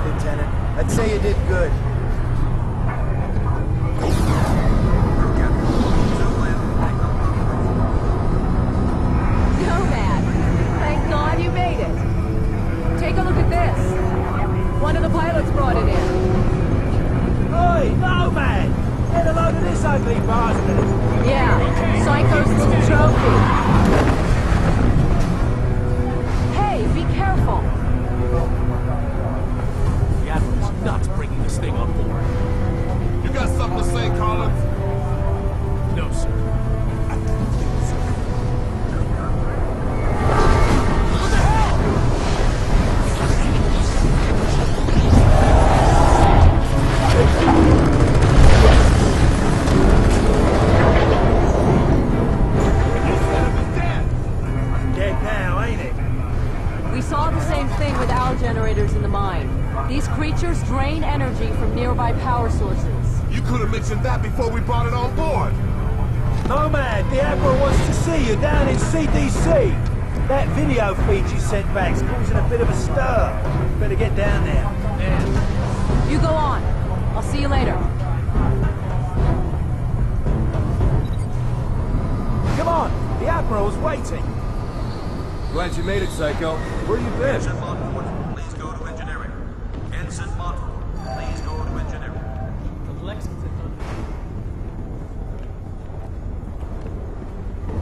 Lieutenant. I'd say you did good. Nomad! Thank God you made it. Take a look at this. One of the pilots brought it in. Oi, Nomad! Get a load of this ugly bastard! Yeah, Psycho's little trophy. Hey, be careful. The Admiral's nuts bringing this thing on board. You got something to say, Collins? No, sir. I don't think so. What the hell? Dead now, ain't it? We saw the same thing with owl generators in the mine. These creatures drain energy from nearby power sources. You could have mentioned that before we brought it on board. Nomad, the Admiral wants to see you down in CDC. That video feed you sent back's causing a bit of a stir. Better get down there. You go on. I'll see you later. Come on, the Admiral's waiting. Glad you made it, Psycho. Where you been? Ensign Montour, please go to engineering. Ensign Montour, please go to engineering.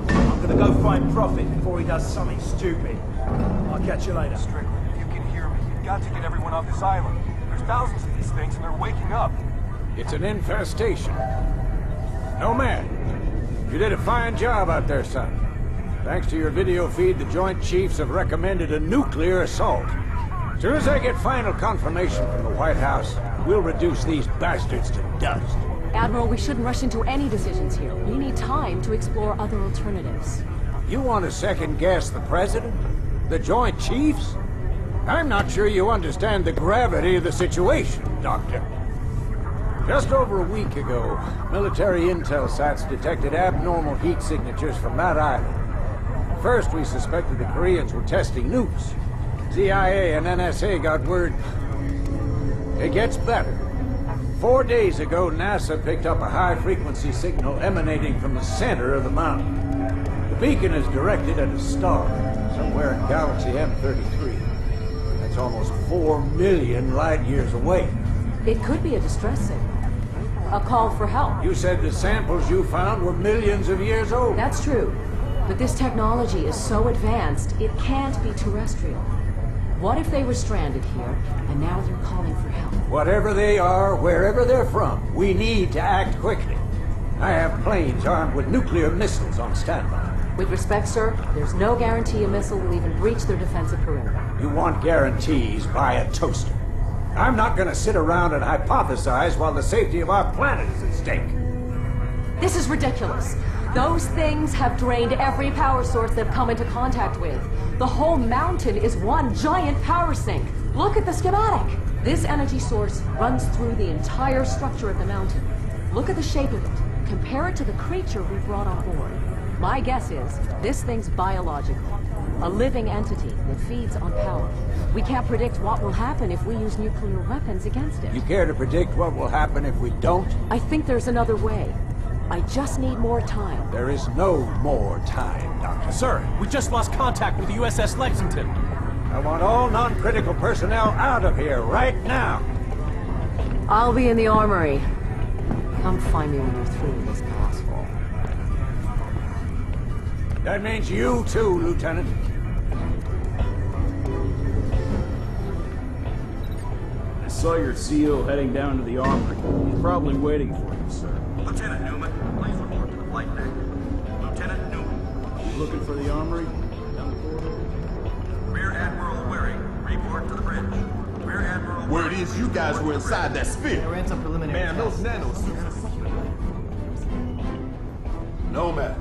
I'm gonna go find Prophet before he does something stupid. I'll catch you later. Strickland, if you can hear me, you've got to get everyone off this island. There's thousands of these things and they're waking up. It's an infestation. Nomad, you did a fine job out there, son. Thanks to your video feed, the Joint Chiefs have recommended a nuclear assault. As soon as I get final confirmation from the White House, we'll reduce these bastards to dust. Admiral, we shouldn't rush into any decisions here. We need time to explore other alternatives. You want to second-guess the President? The Joint Chiefs? I'm not sure you understand the gravity of the situation, Doctor. Just over a week ago, military intel sites detected abnormal heat signatures from that island. First, we suspected the Koreans were testing nukes. CIA and NSA got word. It gets better. 4 days ago, NASA picked up a high-frequency signal emanating from the center of the mountain. The beacon is directed at a star, somewhere in galaxy M33. That's almost 4 million light-years away. It could be a distress signal. A call for help. You said the samples you found were millions of years old. That's true. But this technology is so advanced, it can't be terrestrial. What if they were stranded here, and now they're calling for help? Whatever they are, wherever they're from, we need to act quickly. I have planes armed with nuclear missiles on standby. With respect, sir, there's no guarantee a missile will even breach their defensive perimeter. You want guarantees, buy a toaster. I'm not gonna sit around and hypothesize while the safety of our planet is at stake. This is ridiculous. Those things have drained every power source they've come into contact with. The whole mountain is one giant power sink. Look at the schematic. This energy source runs through the entire structure of the mountain. Look at the shape of it. Compare it to the creature we brought on board. My guess is this thing's biological. A living entity that feeds on power. We can't predict what will happen if we use nuclear weapons against it. You care to predict what will happen if we don't? I think there's another way. I just need more time. There is no more time, Doctor. Sir, we just lost contact with the USS Lexington. I want all non-critical personnel out of here right now. I'll be in the armory. Come find me when you're through with this asshole. That means you too, Lieutenant. I saw your CO heading down to the armory. He's probably waiting for you, sir. Lieutenant Newman, please report to the flight deck. Lieutenant Newman. You looking for the armory? Down the corridor? Rear Admiral Waring, report to the bridge. Rear Admiral Word is you guys were inside that sphere. I ran some preliminary Man, those nanosuits. Nomad,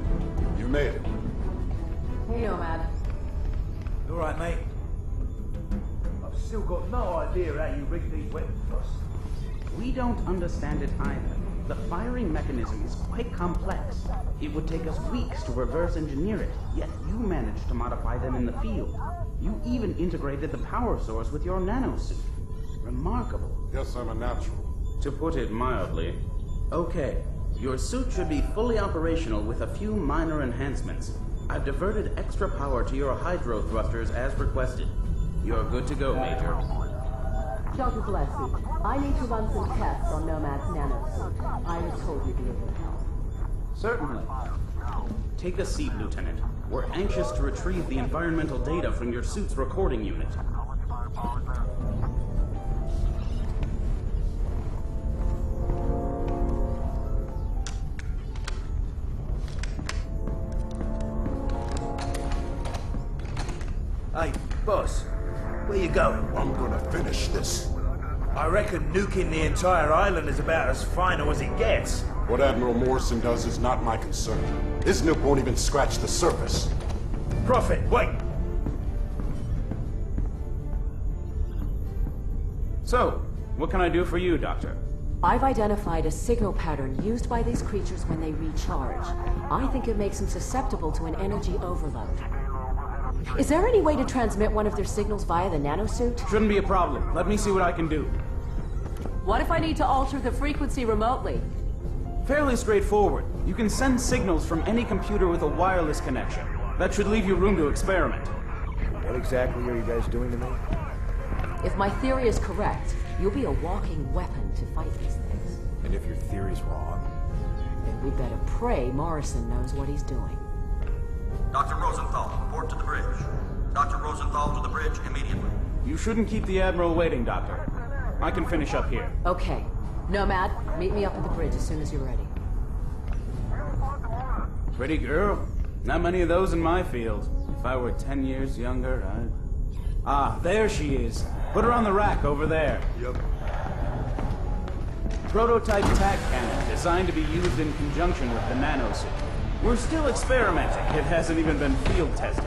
you made it. Hey, Nomad. You all right, mate? I've still got no idea how you rigged these weapons for us. We don't understand it either. The firing mechanism is quite complex. It would take us weeks to reverse engineer it, yet you managed to modify them in the field. You even integrated the power source with your nanosuit. Remarkable. Yes, I'm a natural. To put it mildly. Okay, your suit should be fully operational with a few minor enhancements. I've diverted extra power to your hydro thrusters as requested. You're good to go, Major. Dr. Gillespie, I need to run some tests on Nomad's nanosuit. I was told you'd be able to help. Certainly. Take a seat, Lieutenant. We're anxious to retrieve the environmental data from your suit's recording unit. Hey, boss, where you going? I'm gonna finish this. I reckon nuking the entire island is about as final as it gets. What Admiral Morrison does is not my concern. His nuke won't even scratch the surface. Prophet, wait! So, what can I do for you, Doctor? I've identified a signal pattern used by these creatures when they recharge. I think it makes them susceptible to an energy overload. Is there any way to transmit one of their signals via the nanosuit? Shouldn't be a problem. Let me see what I can do. What if I need to alter the frequency remotely? Fairly straightforward. You can send signals from any computer with a wireless connection. That should leave you room to experiment. What exactly are you guys doing to me? If my theory is correct, you'll be a walking weapon to fight these things. And if your theory's wrong? Then we better pray Morrison knows what he's doing. Dr. Rosenthal, report to the bridge. Dr. Rosenthal to the bridge immediately. You shouldn't keep the Admiral waiting, Doctor. I can finish up here. Okay. Nomad, meet me up at the bridge as soon as you're ready. Pretty girl. Not many of those in my field. If I were 10 years younger, I'd... Ah, there she is. Put her on the rack over there. Yep. Prototype tac cannon designed to be used in conjunction with the nanosuit. We're still experimenting. It hasn't even been field tested.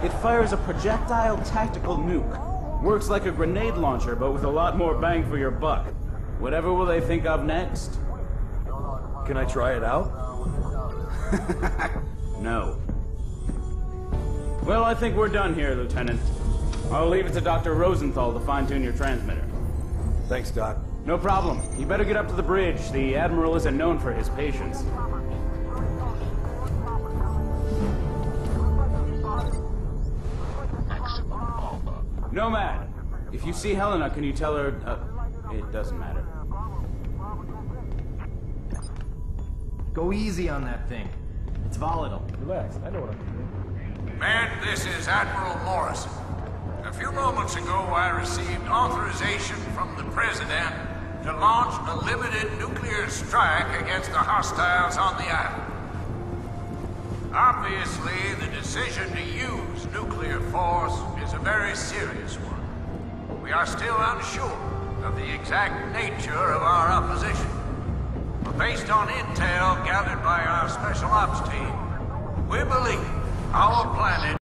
It fires a projectile tactical nuke. Works like a grenade launcher, but with a lot more bang for your buck. Whatever will they think of next? Can I try it out? No. Well, I think we're done here, Lieutenant. I'll leave it to Dr. Rosenthal to fine-tune your transmitter. Thanks, Doc. No problem. You better get up to the bridge. The Admiral isn't known for his patience. Nomad, if you see Helena, can you tell her... it doesn't matter. Go easy on that thing. It's volatile. Relax, I know what I'm doing. Man, this is Admiral Morrison. A few moments ago, I received authorization from the President to launch a limited nuclear strike against the hostiles on the island. Obviously, the decision to use nuclear force is a very serious one. We are still unsure of the exact nature of our opposition. But based on intel gathered by our Special Ops team, we believe our planet